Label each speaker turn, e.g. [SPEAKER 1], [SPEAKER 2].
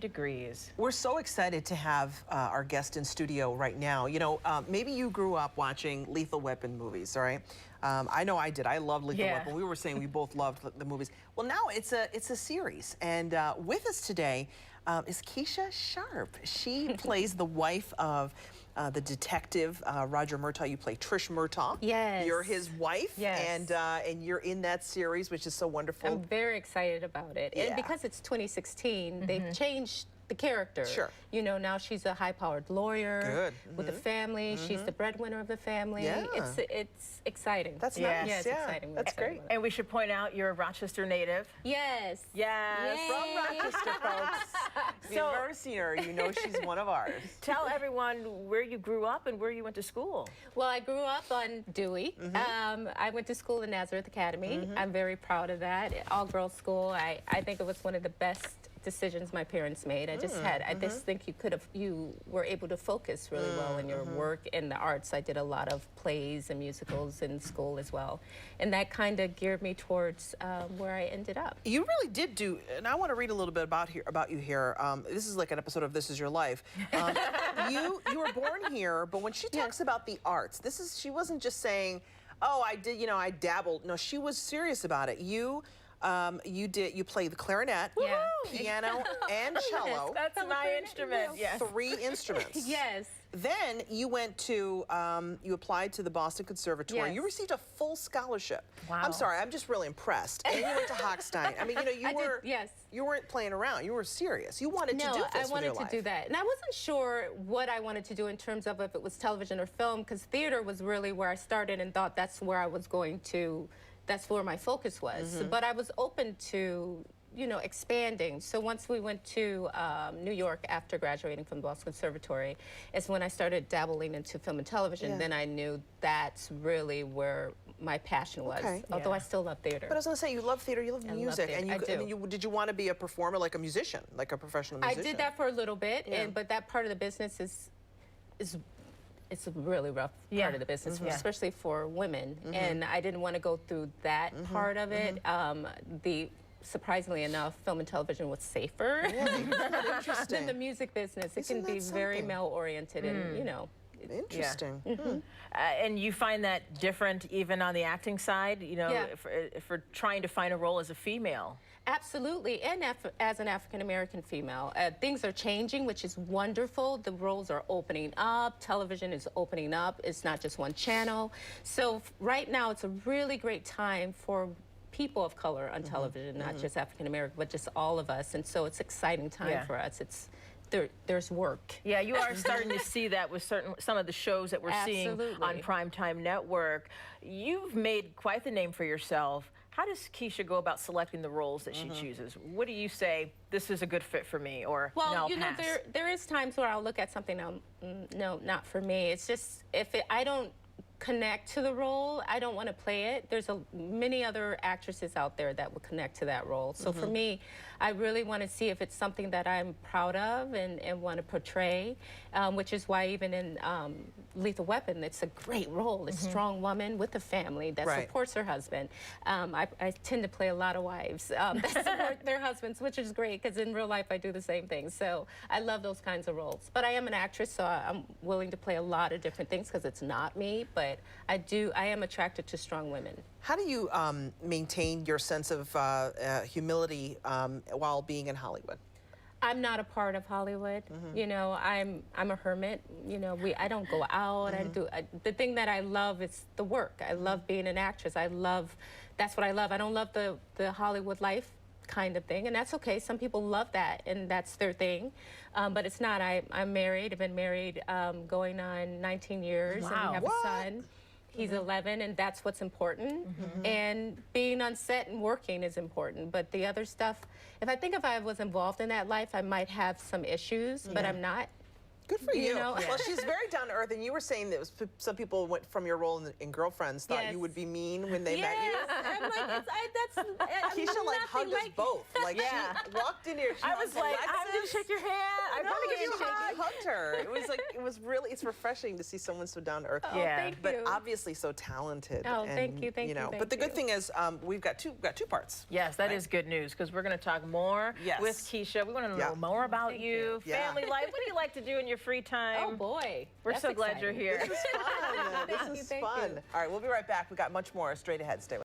[SPEAKER 1] degrees.
[SPEAKER 2] We're so excited to have our guest in studio right now. You know, maybe you grew up watching Lethal Weapon movies, all right? I know I did. I loved Lethal Weapon. We were saying we both loved the movies. Well, now it's a series, and with us today is Keesha Sharp. She plays the wife of the detective Roger Murtaugh. You play Trish Murtaugh.
[SPEAKER 3] Yes.
[SPEAKER 2] You're his wife.
[SPEAKER 3] Yes.
[SPEAKER 2] And you're in that series, which is so wonderful.
[SPEAKER 3] I'm very excited about it.
[SPEAKER 2] Yeah.
[SPEAKER 3] And because it's 2016, they've changed the character.
[SPEAKER 2] Sure.
[SPEAKER 3] You know, now she's a high-powered lawyer with a family. She's the breadwinner of the family.
[SPEAKER 2] Yeah.
[SPEAKER 3] It's exciting.
[SPEAKER 2] That's nice.
[SPEAKER 3] Yeah, it's exciting.
[SPEAKER 2] That's great.
[SPEAKER 1] And we should point out you're a Rochester native.
[SPEAKER 3] Yes.
[SPEAKER 1] Yes.
[SPEAKER 3] Yay.
[SPEAKER 2] From Rochester, folks. If you've ever seen her, you know she's one of ours.
[SPEAKER 1] Tell everyone where you grew up and where you went to school.
[SPEAKER 3] Well, I grew up on Dewey. I went to school in Nazareth Academy. I'm very proud of that. All-girls school. I think it was one of the best decisions my parents made. I just think you were able to focus really well in your work in the arts. I did a lot of plays and musicals in school as well, and that kind of geared me towards where I ended up.
[SPEAKER 2] You really did do, and I want to read a little bit about you here. This is like an episode of This Is Your Life. You were born here, but when she talks about the arts, she wasn't just saying, oh, I did, you know, I dabbled. No, she was serious about it. You played the clarinet, piano, and cello.
[SPEAKER 1] That's my instrument. Yes.
[SPEAKER 2] 3 instruments.
[SPEAKER 3] Yes.
[SPEAKER 2] Then you went to, you applied to the Boston Conservatory.
[SPEAKER 3] Yes.
[SPEAKER 2] You received a full scholarship.
[SPEAKER 1] Wow.
[SPEAKER 2] I'm sorry, I'm just really impressed. And you went to Hochstein. I mean, you know, you weren't playing around. You were serious. You wanted to do this with your life.
[SPEAKER 3] No, I wanted to do that. And I wasn't sure what I wanted to do in terms of if it was television or film, because theater was really where I started and thought that's where I was going to, that's where my focus was. But I was open to, you know, expanding. So once we went to New York after graduating from the Boston Conservatory, is when I started dabbling into film and television. Then I knew that's really where my passion was, although I still love theater.
[SPEAKER 2] But I was going to say, you love theater, you love music.
[SPEAKER 3] And
[SPEAKER 2] I mean, did you want to be a performer, like a musician, like a professional musician?
[SPEAKER 3] I did that for a little bit, but that part of the business is it's a really rough part of the business, especially for women. And I didn't want to go through that part of it. Surprisingly enough, film and television was safer than the music business. It can be very male-oriented and, you know.
[SPEAKER 2] Interesting.
[SPEAKER 1] And you find that different even on the acting side, you know, if we're trying to find a role as a female?
[SPEAKER 3] Absolutely, and as an African-American female. Things are changing, which is wonderful. The roles are opening up. Television is opening up. It's not just one channel. So right now, it's a really great time for people of color on television, not just African-American, but just all of us. And so it's an exciting time for us. There's work.
[SPEAKER 1] Yeah, you are starting to see that with some of the shows that we're seeing on Primetime Network. You've made quite the name for yourself. How does Keesha go about selecting the roles that she chooses? What do you say, this is a good fit for me, or
[SPEAKER 3] well,
[SPEAKER 1] no,
[SPEAKER 3] you know, there is times where I'll look at something and no, not for me. It's just, I don't connect to the role, I don't want to play it. There's many other actresses out there that would connect to that role. So for me, I really want to see if it's something that I'm proud of and want to portray, which is why even in Lethal Weapon, it's a great role. It's a strong woman with a family that supports her husband. I tend to play a lot of wives that support their husbands, which is great because in real life I do the same thing. So I love those kinds of roles. But I am an actress, so I'm willing to play a lot of different things because it's not me, but I am attracted to strong women.
[SPEAKER 2] How do you maintain your sense of humility while being in Hollywood?
[SPEAKER 3] I'm not a part of Hollywood. You know, I'm a hermit. You know, I don't go out. The thing that I love is the work. I love being an actress. That's what I love. I don't love the Hollywood life kind of thing, and that's okay. Some people love that, and that's their thing. But it's not. I'm married. I've been married going on 19 years, and we have a son. He's 11, and that's what's important. And being on set and working is important. But the other stuff, if I was involved in that life, I might have some issues, but I'm not.
[SPEAKER 2] Good for you.
[SPEAKER 3] know?
[SPEAKER 2] Well, she's very down to earth, and you were saying that some people went from your role in Girlfriends thought you would be mean when they met you.
[SPEAKER 3] I'm like,
[SPEAKER 2] Keesha like hugged us both. Like she walked in here.
[SPEAKER 1] I was like, I'm gonna shake your hand.
[SPEAKER 2] I hugged her. It was like, it's refreshing to see someone so down to earth.
[SPEAKER 3] Oh, thank you.
[SPEAKER 2] But obviously so talented.
[SPEAKER 3] Oh,
[SPEAKER 2] and,
[SPEAKER 3] thank you, thank you.
[SPEAKER 2] But the good thing is we've got two parts.
[SPEAKER 1] Yes, that is good news because we're going to talk more with Keesha. We want to know more about you, family life. What do you like to do in your free time?
[SPEAKER 3] Oh boy,
[SPEAKER 1] we're so glad you're here.
[SPEAKER 2] This is fun. This is fun. All right, we'll be right back. We got much more straight ahead. Stay with us.